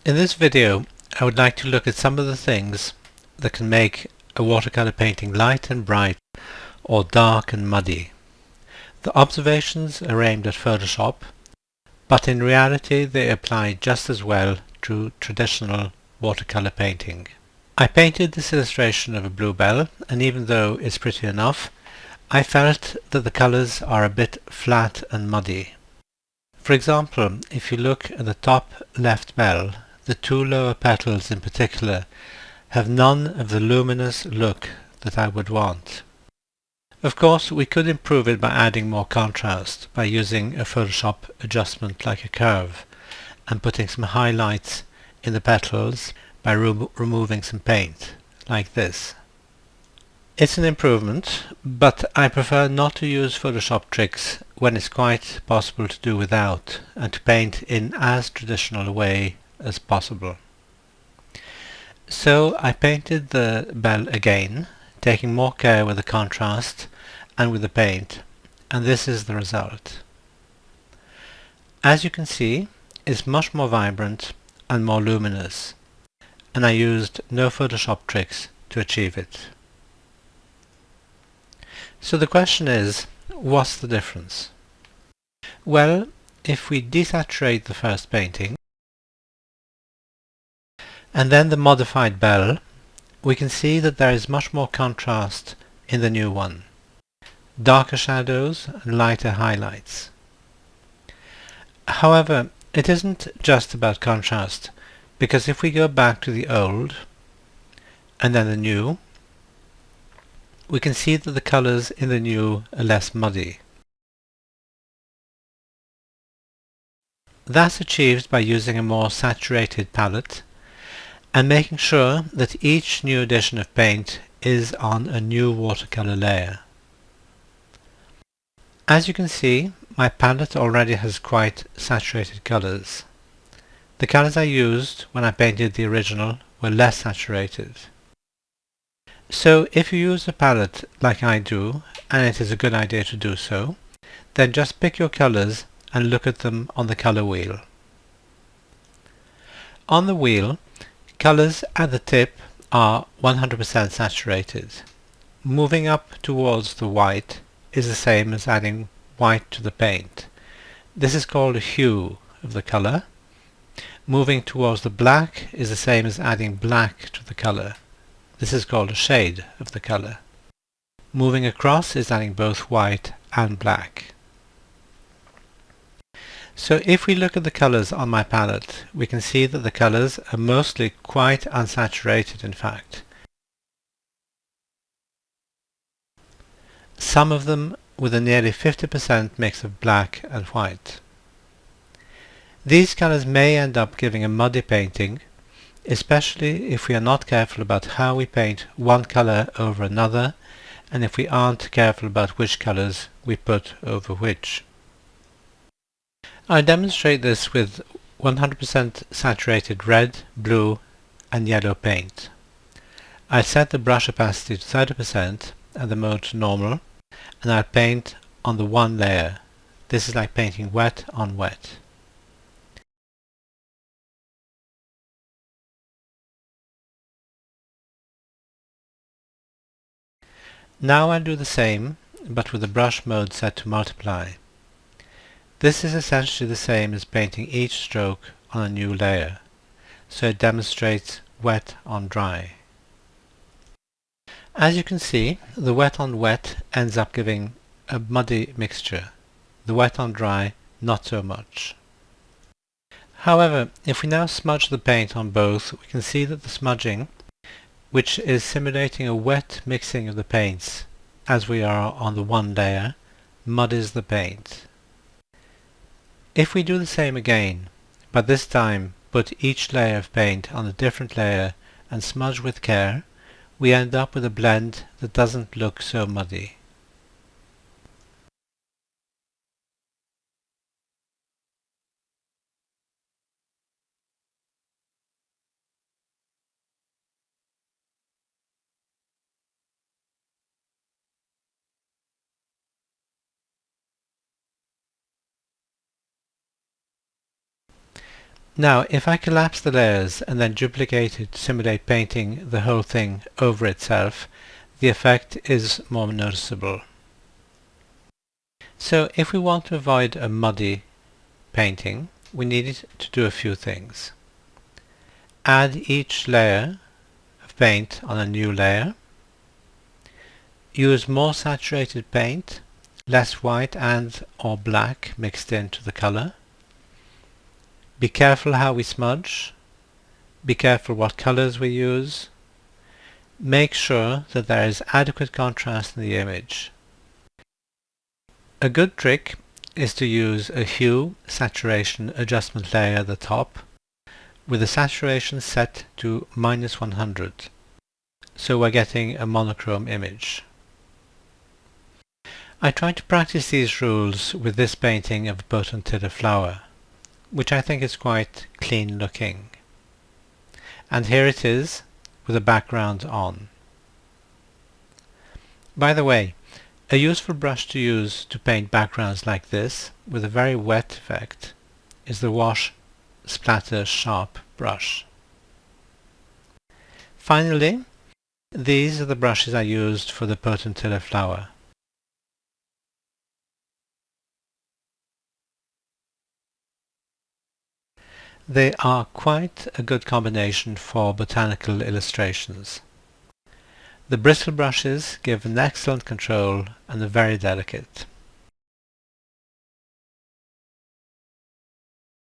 In this video, I would like to look at some of the things that can make a watercolor painting light and bright or dark and muddy. The observations are aimed at Photoshop, but in reality they apply just as well to traditional watercolor painting. I painted this illustration of a bluebell, and even though it's pretty enough, I felt that the colors are a bit flat and muddy. For example, if you look at the top left bell, the two lower petals in particular have none of the luminous look that I would want. Of course, we could improve it by adding more contrast by using a Photoshop adjustment like a curve and putting some highlights in the petals by removing some paint, like this. It's an improvement, but I prefer not to use Photoshop tricks when it's quite possible to do without, and to paint in as traditional a way as possible. So I painted the bell again, taking more care with the contrast and with the paint, and this is the result. As you can see, it's much more vibrant and more luminous, and I used no Photoshop tricks to achieve it. So the question is, what's the difference? Well, if we desaturate the first painting and then the modified bell, we can see that there is much more contrast in the new one. Darker shadows and lighter highlights. However, it isn't just about contrast, because if we go back to the old and then the new, we can see that the colors in the new are less muddy. That's achieved by using a more saturated palette and making sure that each new addition of paint is on a new watercolor layer. As you can see, my palette already has quite saturated colors. The colors I used when I painted the original were less saturated. So if you use a palette like I do, and it is a good idea to do so, then just pick your colors and look at them on the color wheel. On the wheel, colors at the tip are 100% saturated. Moving up towards the white is the same as adding white to the paint. This is called a hue of the color. Moving towards the black is the same as adding black to the color. This is called a shade of the color. Moving across is adding both white and black. So if we look at the colors on my palette, we can see that the colors are mostly quite unsaturated, in fact. Some of them with a nearly 50% mix of black and white. These colors may end up giving a muddy painting, especially if we are not careful about how we paint one color over another, and if we aren't careful about which colors we put over which. I demonstrate this with 100% saturated red, blue and yellow paint. I set the brush opacity to 30% and the mode to normal, and I paint on the one layer. This is like painting wet on wet. Now I'll do the same, but with the brush mode set to multiply. This is essentially the same as painting each stroke on a new layer, so it demonstrates wet on dry. As you can see, the wet on wet ends up giving a muddy mixture, the wet on dry not so much. However, if we now smudge the paint on both, we can see that the smudging, which is simulating a wet mixing of the paints as we are on the one layer, muddies the paint. If we do the same again, but this time put each layer of paint on a different layer and smudge with care, we end up with a blend that doesn't look so muddy. Now if I collapse the layers and then duplicate it to simulate painting the whole thing over itself, the effect is more noticeable. So if we want to avoid a muddy painting, we need to do a few things. Add each layer of paint on a new layer. Use more saturated paint, less white and or black mixed into the colour. Be careful how we smudge. Be careful what colours we use. Make sure that there is adequate contrast in the image. A good trick is to use a hue saturation adjustment layer at the top with the saturation set to -100, so we're getting a monochrome image. I tried to practice these rules with this painting of a botantilla flower, which I think is quite clean looking. And here it is with the background on. By the way, a useful brush to use to paint backgrounds like this with a very wet effect is the Wash Splatter Sharp brush. Finally, these are the brushes I used for the botantilla flower. They are quite a good combination for botanical illustrations. The bristle brushes give an excellent control and are very delicate.